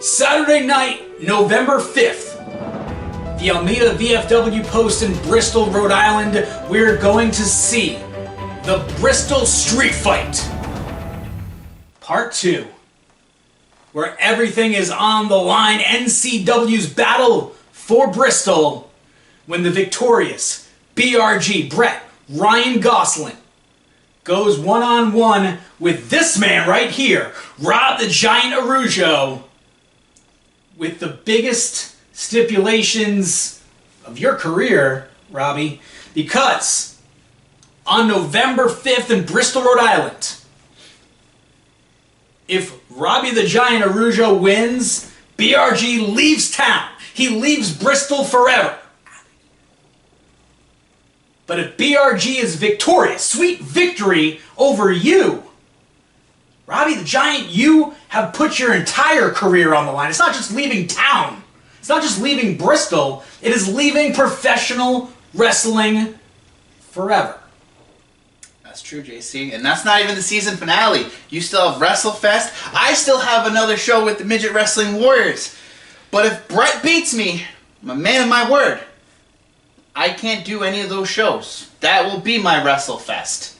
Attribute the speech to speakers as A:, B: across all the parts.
A: Saturday night, November 5th, the Almeida VFW Post in Bristol, Rhode Island, we're going to see the Bristol Street Fight, Part 2, where everything is on the line. NCW's battle for Bristol when the victorious BRG Brett Ryan Gosselin goes one-on-one with this man right here, Rob the Giant Araujo, with the biggest stipulations of your career, Robbie, because on November 5th in Bristol, Rhode Island, if Robbie the Giant Araujo wins, BRG leaves town. He leaves Bristol forever. But if BRG is victorious, sweet victory over you, Robbie the Giant, you have put your entire career on the line. It's not just leaving town. It's not just leaving Bristol. It is leaving professional wrestling forever.
B: That's true, JC. And that's not even the season finale. You still have WrestleFest. I still have another show with the Midget Wrestling Warriors. But if Brett beats me, I'm a man of my word. I can't do any of those shows. That will be my WrestleFest.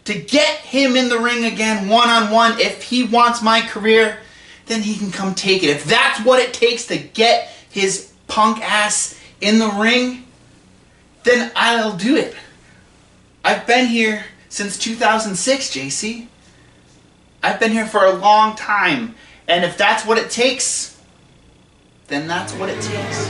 B: To get him in the ring again, one-on-one, if he wants my career, then he can come take it. If that's what it takes to get his punk ass in the ring, then I'll do it. I've been here since 2006, JC. I've been here for a long time. And if that's what it takes, then that's what it takes.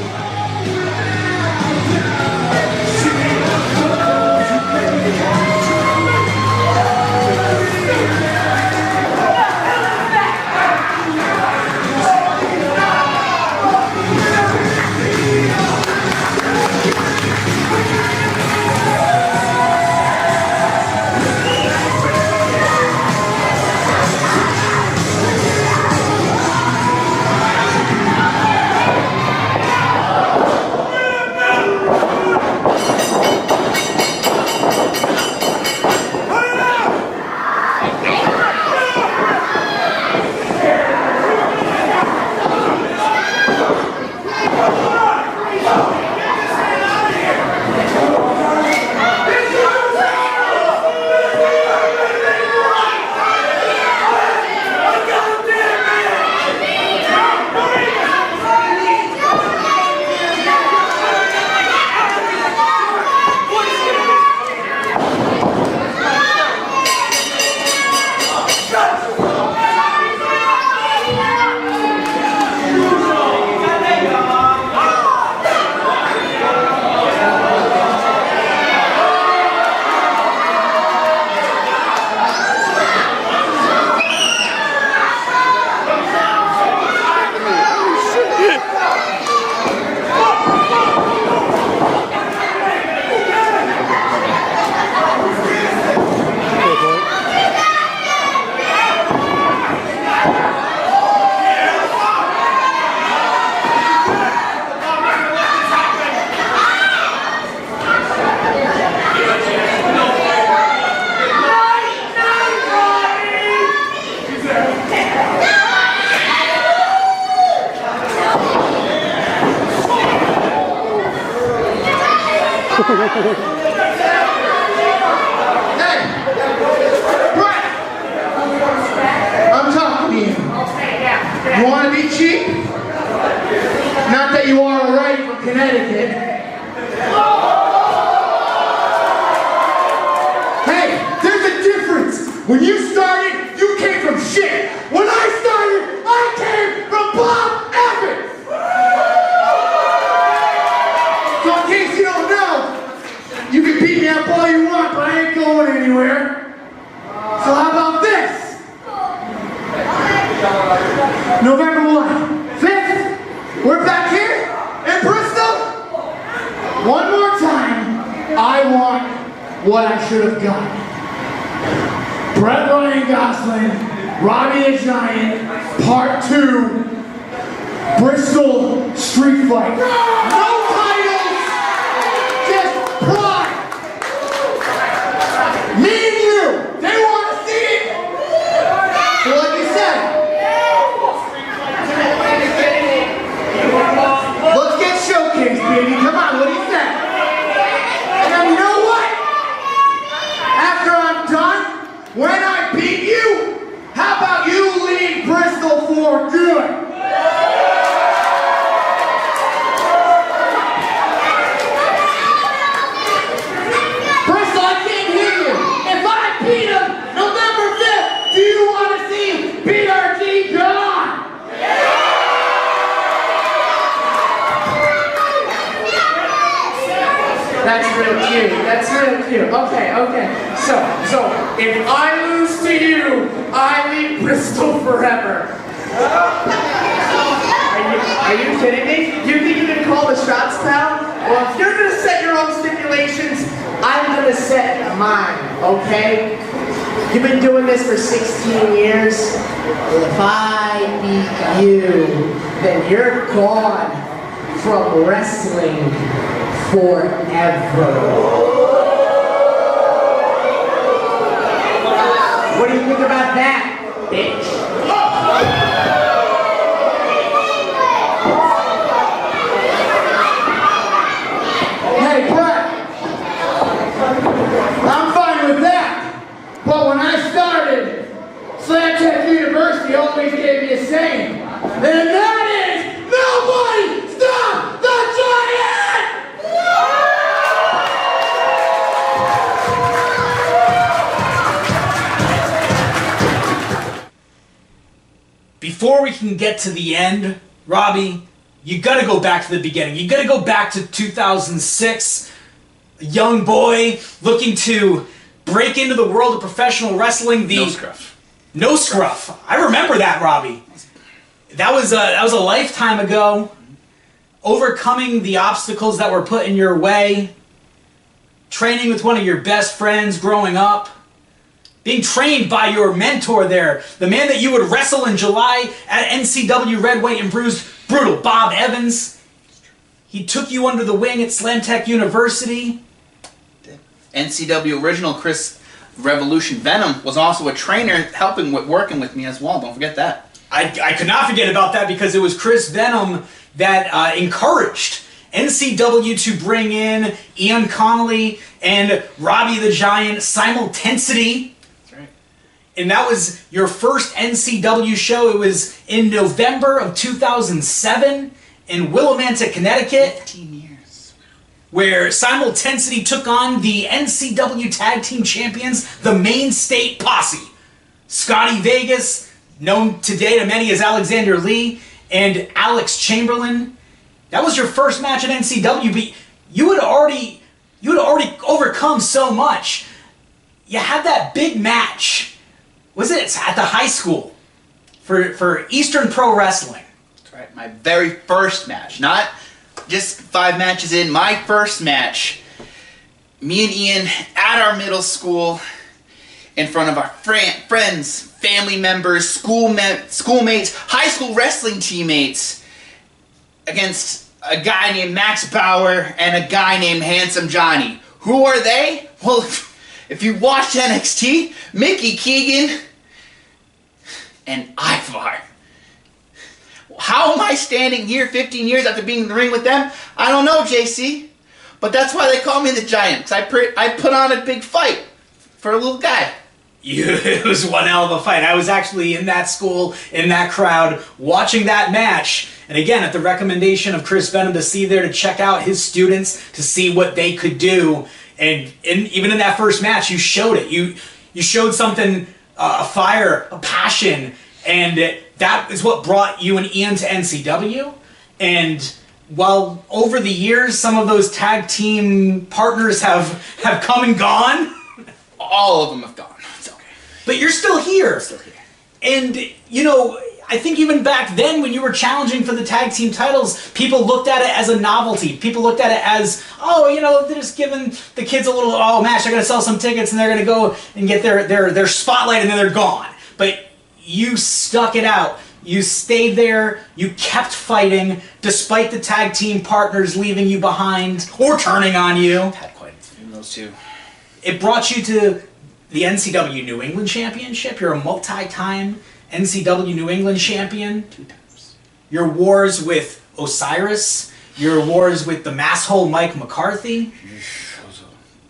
C: Hey! Brett! I'm talking to you. You want to be cheap? Not that you are already from Connecticut. Hey, there's a difference. When you started, you came from shit. When I started, I came from Bob Evans. So in case you don't know, you can beat me up all you want, but I ain't going anywhere. So how about this? November what? 5th? We're back here in Bristol? One more time, I want what I should have got. Brett Ryan Gosselin, Robbie the Giant, Part 2, Bristol Street Fight. No titles, just pride. Me and you, they want to see it. So like you said, Okay. So if I lose to you, I leave Bristol forever. Are you kidding me? You think you can call the shots, pal? Well, if you're gonna set your own stipulations, I'm gonna set mine, okay? You've been doing this for 16 years. Well, if I beat you, then you're gone from wrestling forever. What do you think about that, bitch? Hey, Brett. I'm fine with that. But when I started, Slam Tech University always gave me a saying. And that is, nobody stop the Giant!
A: Before we can get to the end, Robbie, you gotta go back to the beginning. You gotta go back to 2006. A young boy looking to break into the world of professional wrestling.
B: No scruff.
A: No scruff. I remember that, Robbie. That was a lifetime ago. Overcoming the obstacles that were put in your way. Training with one of your best friends growing up. Being trained by your mentor there. The man that you would wrestle in July at NCW Red, White, and Bruised, Brutal, Bob Evans. He took you under the wing at Slam Tech University.
B: NCW original Chris Revolution Venom was also a trainer working with me as well. Don't forget that.
A: I could not forget about that because it was Chris Venom that encouraged NCW to bring in Ian Connolly and Robbie the Giant Simultaneity.
B: That's right.
A: And that was your first NCW show. It was in November of 2007 in Willimantic, Connecticut.
B: 15 years.
A: Where Simultaneity took on the NCW Tag Team Champions, the Main State Posse. Scotty Vegas, known today to many as Alexander Lee, and Alex Chamberlain. That was your first match at NCW, but you had already overcome so much. You had that big match. Was it at the high school for Eastern Pro Wrestling?
B: That's right. My very first match, not just 5 matches in, my first match. Me and Ian at our middle school in front of our friends, family members, schoolmates, high school wrestling teammates against a guy named Max Bauer and a guy named Handsome Johnny. Who are they? Well, if you watched NXT, Mickey Keegan and Ivar. How am I standing here 15 years after being in the ring with them? I don't know, JC. But that's why they call me the Giant, because I put on a big fight for a little guy.
A: It was one hell of a fight. I was actually in that school, in that crowd, watching that match. And again, at the recommendation of Chris Venom to see there to check out his students, to see what they could do. And even in that first match, you showed it. You showed something, a fire, a passion, and that is what brought you and Ian to NCW. And while over the years, some of those tag team partners have come and gone.
B: All of them have gone. It's okay.
A: But you're still here.
B: Still here.
A: And, you know, I think even back then when you were challenging for the tag team titles, people looked at it as a novelty. People looked at it as, oh, you know, they're just giving the kids a little, oh, match, they're going to sell some tickets and they're going to go and get their spotlight and then they're gone. But you stuck it out. You stayed there. You kept fighting despite the tag team partners leaving you behind or turning on you.
B: Had quite a few of those too.
A: It brought you to the NCW New England Championship. You're a multi-time NCW New England champion.
B: 2 times.
A: Your wars with Osiris. Your wars with the masshole Mike McCarthy.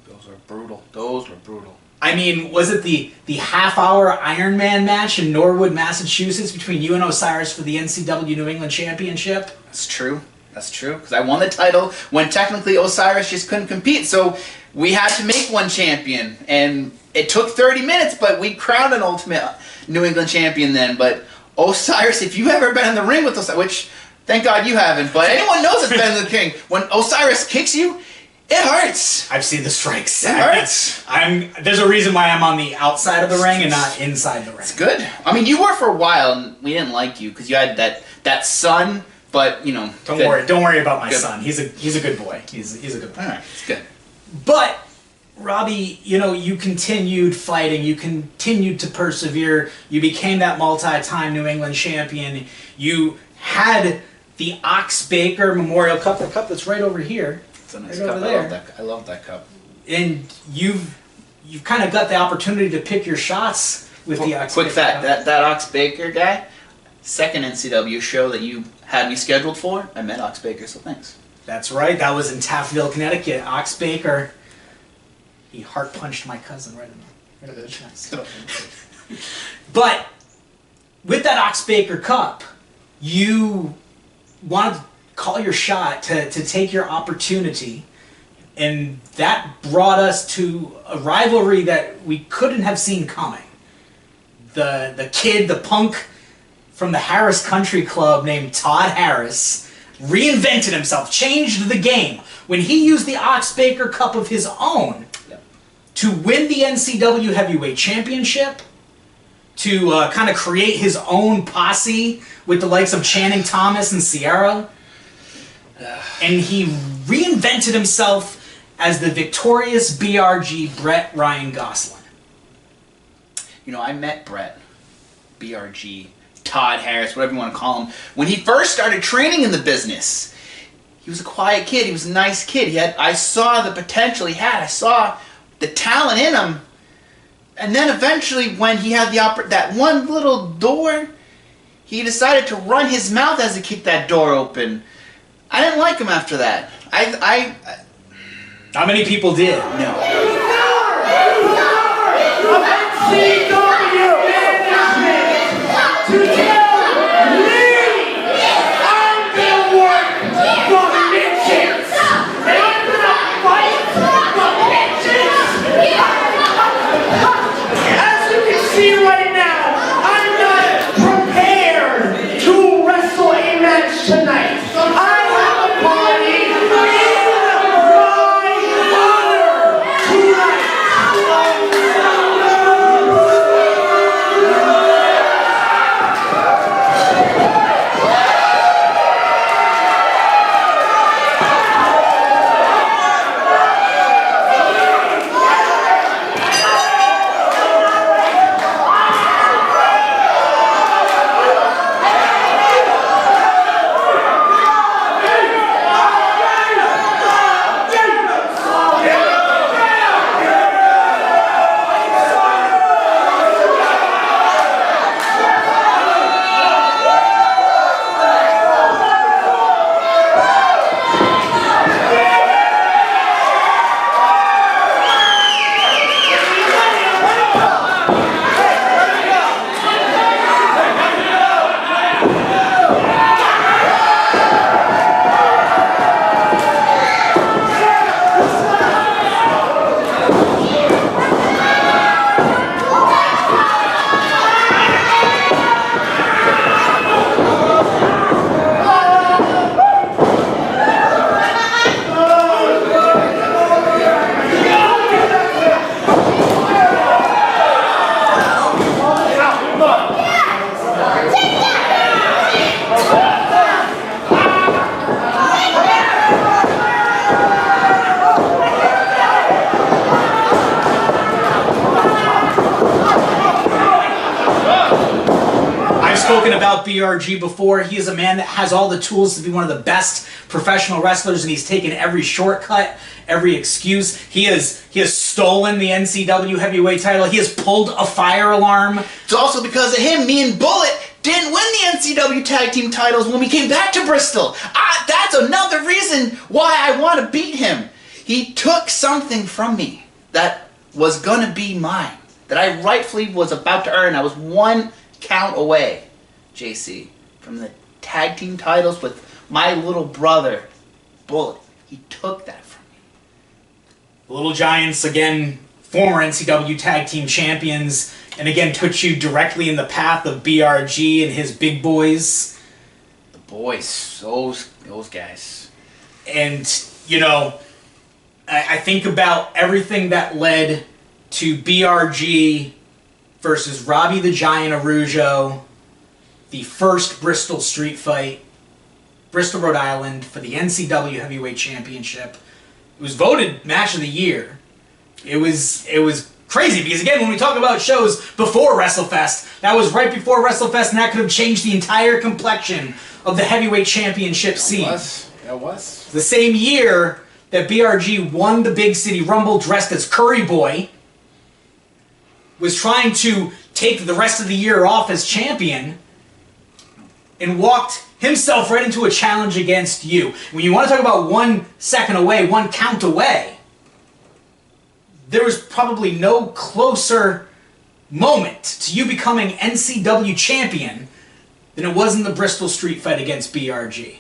B: Those are brutal. Those were brutal.
A: I mean, was it the half-hour Iron Man match in Norwood, Massachusetts between you and Osiris for the NCW New England Championship?
B: That's true. That's true. Because I won the title when technically Osiris just couldn't compete. So we had to make one champion. And it took 30 minutes, but we crowned an ultimate New England champion then. But Osiris, if you've ever been in the ring with Osiris, which thank God you haven't, but anyone knows it's been in the ring. When Osiris kicks you, It hurts.
A: I've seen the strikes.
B: It hurts.
A: There's a reason why I'm on the outside of the ring and not inside the ring.
B: It's good. I mean, you were for a while, and we didn't like you because you had that son. But don't
A: worry about my son. He's a good boy. He's a good boy.
B: All right, it's good.
A: But Robbie, you continued fighting. You continued to persevere. You became that multi-time New England champion. You had the Ox Baker Memorial Cup, the cup that's right over here.
B: It's a nice
A: right
B: cup.
A: over there.
B: I love that cup.
A: And you've kind of got the opportunity to pick your shots with the Ox
B: Quick
A: Baker
B: fact,
A: Cup.
B: that Ox Baker guy, second NCW show that you had me scheduled for, I met Ox Baker, so thanks.
A: That's right. That was in Taftville, Connecticut. Ox Baker. He heart punched my cousin right in the chest. But with that Ox Baker Cup, you wanted to call your shot to take your opportunity, and that brought us to a rivalry that we couldn't have seen coming. The kid, the punk from the Harris Country Club named Todd Harris reinvented himself, changed the game when he used the Ox Baker Cup of his own to win the NCW Heavyweight Championship, to kind of create his own posse with the likes of Channing Thomas and Sierra. And he reinvented himself as the victorious BRG Brett Ryan Gosselin.
B: I met Brett, BRG, Todd Harris, whatever you want to call him, when he first started training in the business. He was a quiet kid. He was a nice kid. I saw the potential he had. I saw the talent in him. And then eventually, when he had that one little door, he decided to run his mouth as he kicked that door open. I didn't like him after that.
A: Not many people did.
B: No.
C: Tonight, I have a party in
A: spoken about BRG before. He is a man that has all the tools to be one of the best professional wrestlers, and he's taken every shortcut, every excuse. He has stolen the NCW heavyweight title. He has pulled a fire alarm.
B: It's also because of him, me and Bullet didn't win the NCW tag team titles when we came back to Bristol. That's another reason why I want to beat him. He took something from me that was gonna be mine, that I rightfully was about to earn. I was one count away, JC, from the tag team titles with my little brother, Bullet. He took that from me.
A: The Little Giants, again, former NCW tag team champions, and again took you directly in the path of BRG and his big boys.
B: The boys, those guys.
A: And, you know, I think about everything that led to BRG versus Robbie the Giant Araujo, the first Bristol street fight, Bristol, Rhode Island, for the NCW Heavyweight Championship. It was voted Match of the Year. It was crazy because, again, when we talk about shows before WrestleFest, that was right before WrestleFest, and that could have changed the entire complexion of the Heavyweight Championship scene.
B: It was.
A: The same year that BRG won the Big City Rumble dressed as Curry Boy, was trying to take the rest of the year off as champion, and walked himself right into a challenge against you. When you want to talk about 1 second away, 1 count away, there was probably no closer moment to you becoming NCW champion than it was in the Bristol street fight against BRG.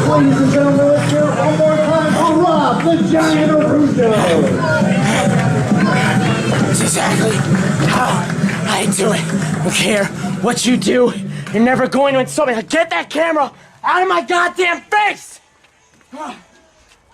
D: Ladies and gentlemen, let's hear it one more time for Rob, the Giant Araujo.
E: That's exactly how I do it. I don't care what you do, you're never going to insult me. Now get that camera out of my goddamn face! I'm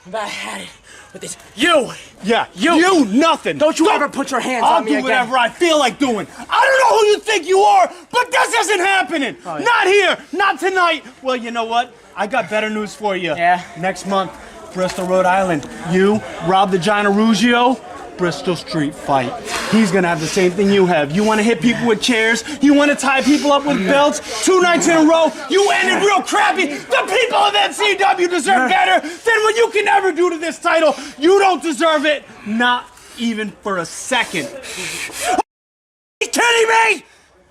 E: about had it with this. You!
F: Yeah,
E: You
F: nothing!
E: Don't you ever put your hands
F: I'll
E: on me
F: do
E: again.
F: whatever I feel like doing. I don't know who you think you are, but this isn't happening!
E: Oh, yeah.
F: Not here, not tonight! Well, you know what? I got better news for you.
E: Yeah?
F: Next month, Bristol, Rhode Island. You, Rob the Giant Araujo, Bristol street fight. He's gonna have the same thing you have. You wanna hit people with chairs? You wanna tie people up with belts? 2 nights in a row, you ended real crappy. The people of NCW deserve better than what you can ever do to this title. You don't deserve it, not even for a second. Are you kidding me?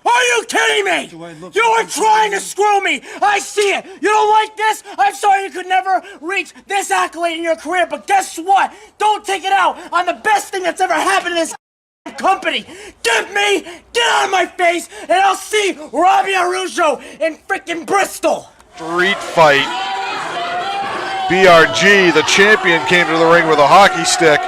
F: Are you kidding me? You are trying to screw me. I see it. You don't like this? I'm sorry you could never reach this accolade in your career, but guess what? Don't take it out on the best thing that's ever happened to this company. Get out of my face, and I'll see Robbie Araujo in frickin' Bristol.
G: Street fight. BRG, the champion, came to the ring with a hockey stick.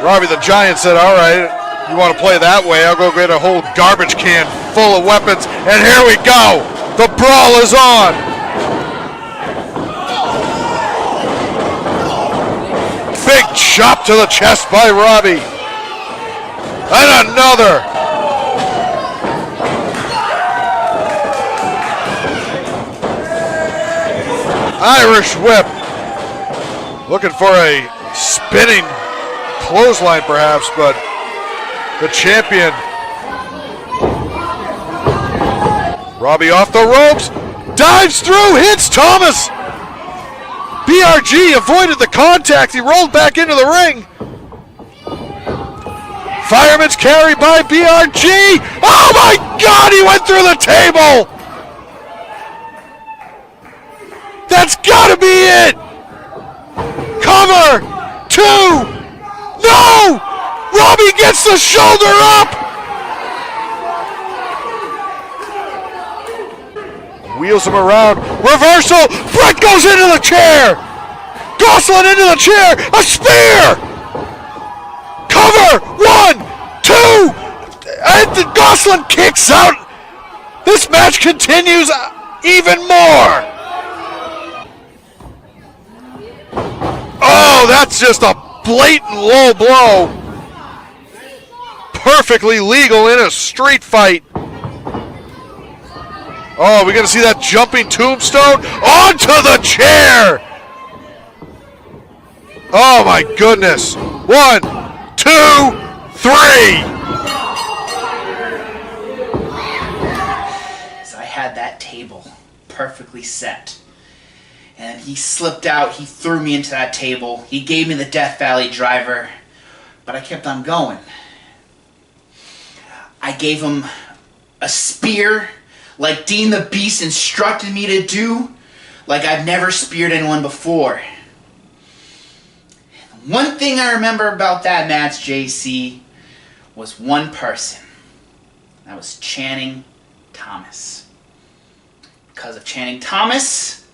G: Robbie the Giant said, all right, you want to play that way, I'll go get a whole garbage can full of weapons, and here we go! The brawl is on! Big chop to the chest by Robbie. And another! Irish whip. Looking for a spinning clothesline perhaps, but the champion, Robbie off the ropes, dives through, hits Thomas. BRG avoided the contact. He rolled back into the ring. Fireman's carry by BRG. Oh my God, he went through the table. That's gotta be it. Cover, 2. No! Robbie gets the shoulder up. Wheels him around. Reversal. Brett goes into the chair. Gosselin into the chair. A spear. Cover. 1, 2. And Gosselin kicks out. This match continues even more. Oh, that's just a blatant low blow. Perfectly legal in a street fight. Oh, we're going to see that jumping tombstone onto the chair. Oh, my goodness. 1, 2, 3.
B: So I had that table perfectly set. And he slipped out. He threw me into that table. He gave me the Death Valley driver. But I kept on going. I gave him a spear like Dean the Beast instructed me to do, like I've never speared anyone before. One thing I remember about that match, JC, was one person. That was Channing Thomas. Because of Channing Thomas,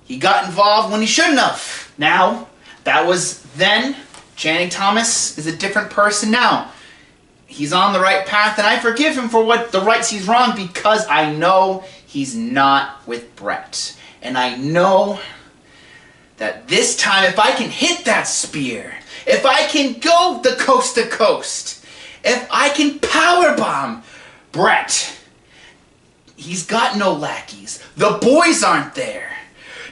B: he got involved when he shouldn't have. Now, that was then. Channing Thomas is a different person now. He's on the right path, and I forgive him for what the rights he's wrong because I know he's not with Brett. And I know that this time, if I can hit that spear, if I can go the coast to coast, if I can powerbomb Brett, he's got no lackeys. The boys aren't there.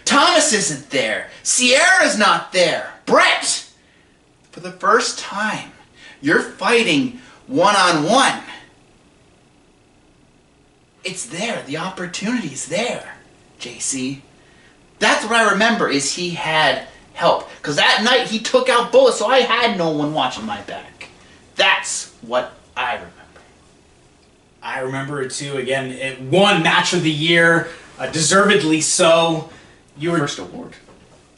B: Thomas isn't there. Sierra's not there. Brett, for the first time, you're fighting one-on-one. It's there. The opportunity's there, JC. That's what I remember is he had help. Because that night he took out bullets, so I had no one watching my back. That's what I remember.
A: I remember it too. Again, it won match of the year, deservedly so. You were
B: First award.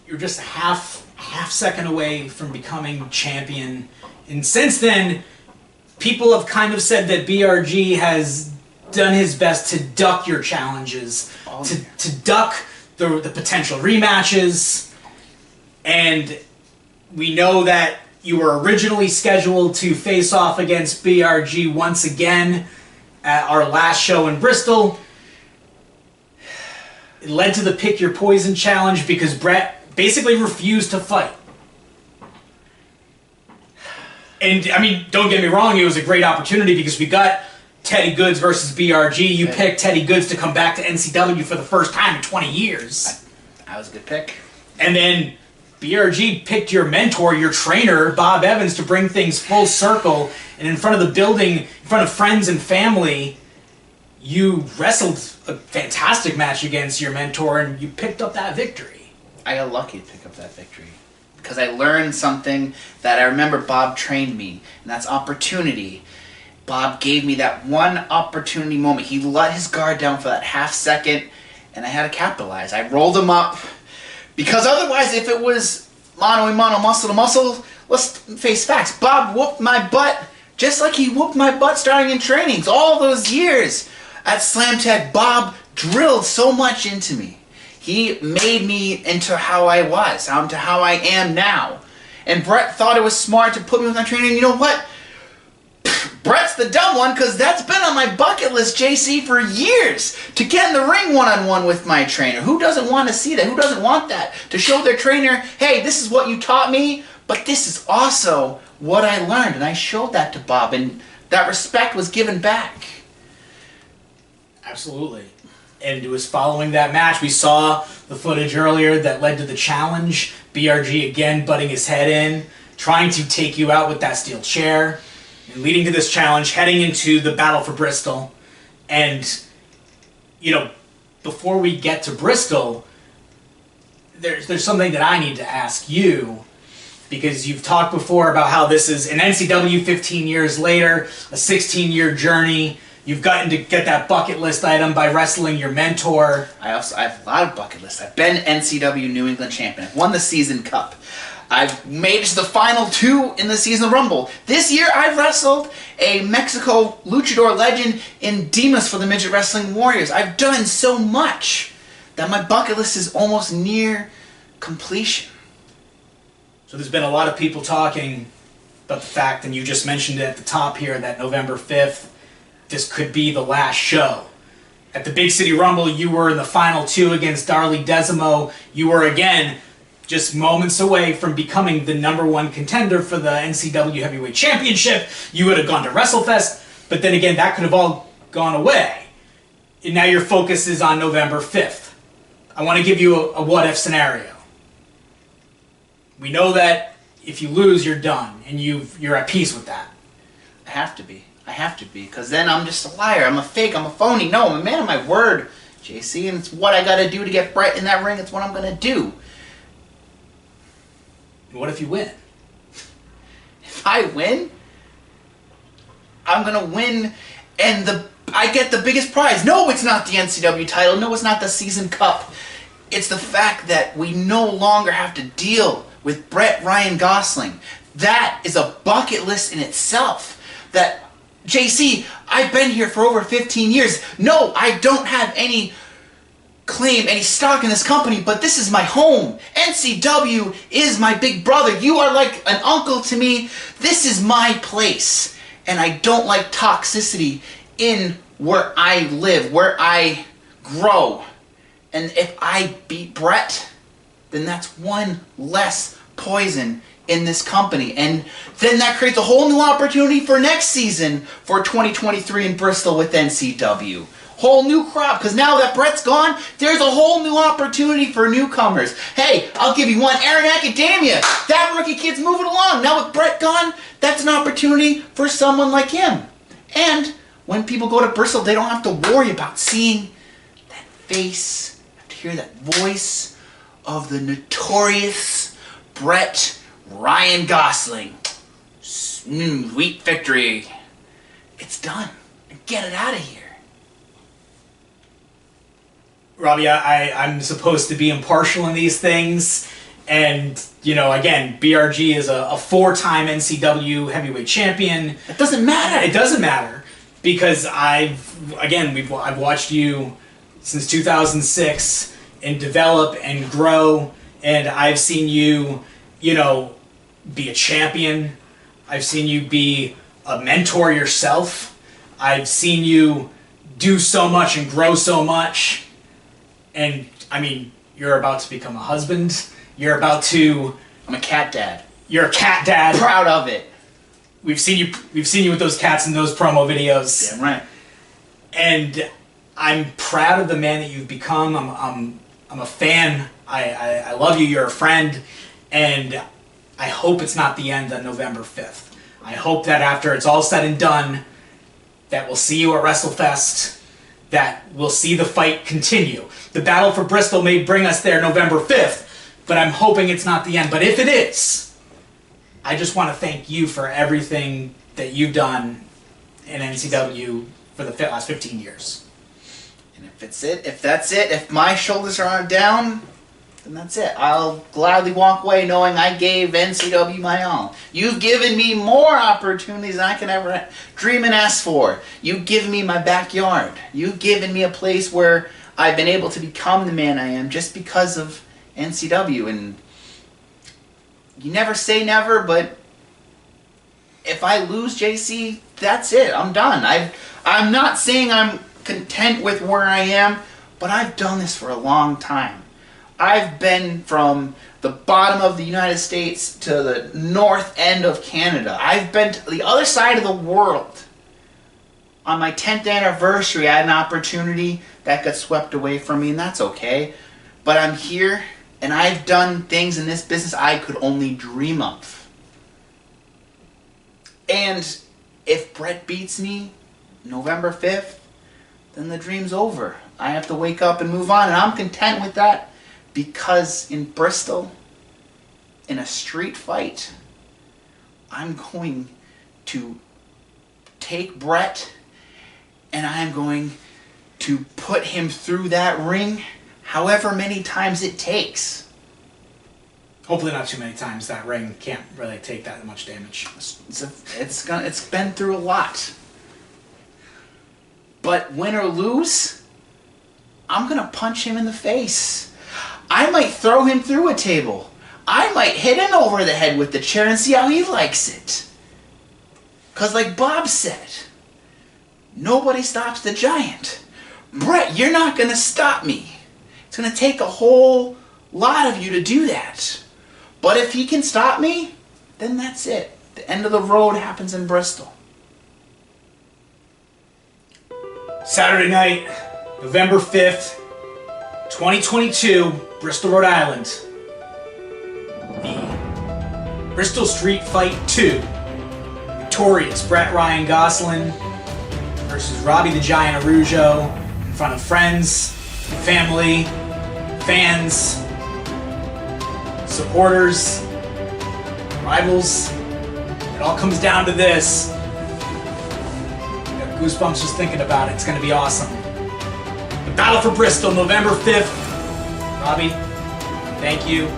A: You're just a half second away from becoming champion, and since then, people have kind of said that BRG has done his best to duck your challenges, to duck the potential rematches, and we know that you were originally scheduled to face off against BRG once again at our last show in Bristol. It led to the Pick Your Poison challenge because Brett basically refused to fight. And, I mean, don't get me wrong, it was a great opportunity because we got Teddy Goods versus BRG. You picked Teddy Goods to come back to NCW for the first time in 20 years.
B: That was a good pick.
A: And then BRG picked your mentor, your trainer, Bob Evans, to bring things full circle. And in front of the building, in front of friends and family, you wrestled a fantastic match against your mentor and you picked up that victory.
B: I got lucky to pick up that victory. Because I learned something that I remember Bob trained me, and that's opportunity. Bob gave me that one opportunity moment. He let his guard down for that half second, and I had to capitalize. I rolled him up, because otherwise, if it was mano-a-mano, muscle-to-muscle, let's face facts. Bob whooped my butt just like he whooped my butt starting in trainings all those years. At Slam Tech, Bob drilled so much into me. He made me into how I was, into how I am now. And Brett thought it was smart to put me with my trainer. And you know what? Brett's the dumb one because that's been on my bucket list, JC, for years. To get in the ring one-on-one with my trainer. Who doesn't want to see that? Who doesn't want that? To show their trainer, hey, this is what you taught me, but this is also what I learned. And I showed that to Bob, and that respect was given back.
A: Absolutely. And it was following that match. We saw the footage earlier that led to the challenge. BRG again butting his head in, trying to take you out with that steel chair, and leading to this challenge, heading into the battle for Bristol. And, you know, before we get to Bristol, there's something that I need to ask you, because you've talked before about how this is an NCW 15 years later, a 16-year journey. You've gotten to get that bucket list item by wrestling your mentor.
B: I have a lot of bucket lists. I've been NCW New England champion. I've won the season cup. I've made it to the final 2 in the season rumble. This year I've wrestled a Mexico luchador legend in Dimas for the Midget Wrestling Warriors. I've done so much that my bucket list is almost near completion.
A: So there's been a lot of people talking about the fact, and you just mentioned it at the top here, that November 5th, this could be the last show. At the Big City Rumble, you were in the final 2 against Darlie Desimo. You were, again, just moments away from becoming the #1 contender for the NCW Heavyweight Championship. You would have gone to WrestleFest, but then again, that could have all gone away. And now your focus is on November 5th. I want to give you a what-if scenario. We know that if you lose, you're done, and you're at peace with that.
B: I have to be, because then I'm just a liar. I'm a fake. I'm a phony. No, I'm a man of my word, JC, and it's what I got to do to get Brett in that ring. It's what I'm going to do.
A: What if you win?
B: If I win, I'm going to win, and I get the biggest prize. No, it's not the NCW title. No, it's not the season cup. It's the fact that we no longer have to deal with Brett Ryan Gosling. That is a bucket list in itself. That, JC, I've been here for over 15 years. No, I don't have any claim, any stock in this company, but this is my home. NCW is my big brother. You are like an uncle to me. This is my place. And I don't like toxicity in where I live, where I grow. And if I beat Brett, then that's one less poison in this company. And then that creates a whole new opportunity for next season for 2023 in Bristol with NCW. Whole new crop, because now that Brett's gone, there's a whole new opportunity for newcomers. Hey, I'll give you one, Aaron Academia. That rookie kid's moving along. Now with Brett gone, that's an opportunity for someone like him. And when people go to Bristol, they don't have to worry about seeing that face, have to hear that voice of the notorious Brett Ryan Gosling. Sweet victory. It's done. Get it out of here.
A: Robbie, I'm supposed to be impartial in these things, and, you know, again, BRG is a 4-time NCW heavyweight champion.
B: It doesn't matter.
A: It doesn't matter, because I've watched you since 2006 and develop and grow, and I've seen you, you know, be a champion. I've seen you be a mentor yourself. I've seen you do so much and grow so much. And, I mean, you're about to become a husband. You're about to...
B: I'm a cat dad.
A: You're a cat dad.
B: Proud of it.
A: We've seen you with those cats in those promo videos.
B: Damn right.
A: And I'm proud of the man that you've become. I'm a fan. I love you. You're a friend. And I hope it's not the end on November 5th. I hope that after it's all said and done, that we'll see you at WrestleFest, that we'll see the fight continue. The battle for Bristol may bring us there November 5th, but I'm hoping it's not the end. But if it is, I just want to thank you for everything that you've done in NCW for the last 15 years.
B: And if that's it, if my shoulders are down, then that's it. I'll gladly walk away knowing I gave NCW my all. You've given me more opportunities than I can ever dream and ask for. You've given me my backyard. You've given me a place where I've been able to become the man I am just because of NCW. And you never say never, but if I lose, JC, that's it. I'm done. I'm not saying I'm content with where I am, but I've done this for a long time. I've been from the bottom of the United States to the north end of Canada. I've been to the other side of the world. On my 10th anniversary, I had an opportunity that got swept away from me, and that's okay. But I'm here, and I've done things in this business I could only dream of. And if Brett beats me November 5th, then the dream's over. I have to wake up and move on, and I'm content with that because in Bristol, in a street fight, I'm going to take Brett and I'm going to put him through that ring however many times it takes.
A: Hopefully not too many times. That ring can't really take that much damage.
B: It's been through a lot. But win or lose, I'm gonna punch him in the face. I might throw him through a table. I might hit him over the head with the chair and see how he likes it. Cause like Bob said, nobody stops the giant. Brett, you're not gonna stop me. It's gonna take a whole lot of you to do that. But if he can stop me, then that's it. The end of the road happens in Bristol.
A: Saturday night, November 5th, 2022, Bristol, Rhode Island. The Bristol Street Fight 2. Victorious Brett Ryan Gosselin versus Robbie the Giant Araujo in front of friends, family, fans, supporters, rivals. It all comes down to this. I got goosebumps just thinking about it. It's going to be awesome. The Battle for Bristol, November 5th. Robbie, thank you.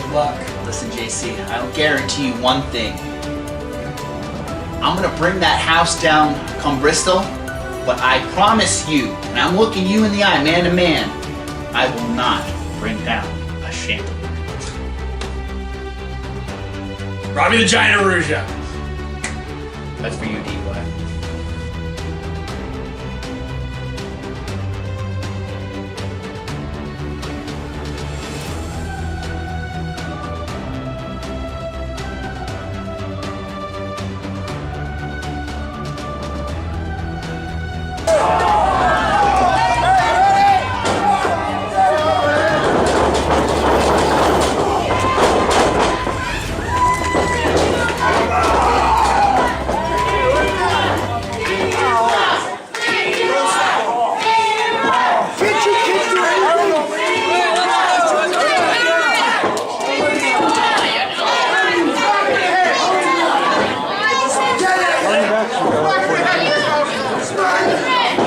A: Good luck.
B: Listen, JC, I'll guarantee you one thing. I'm gonna bring that house down come Bristol, but I promise you, and I'm looking you in the eye, man to man, I will not bring down a chandelier.
A: Robbie the Giant Araujo.
B: That's for you, D-Boy.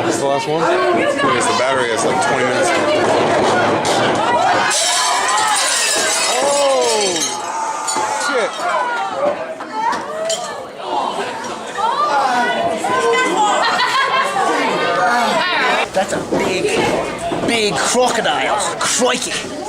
H: This is the last one? Because the battery has like 20 minutes. Oh! Shit!
E: That's a big crocodile. Crikey.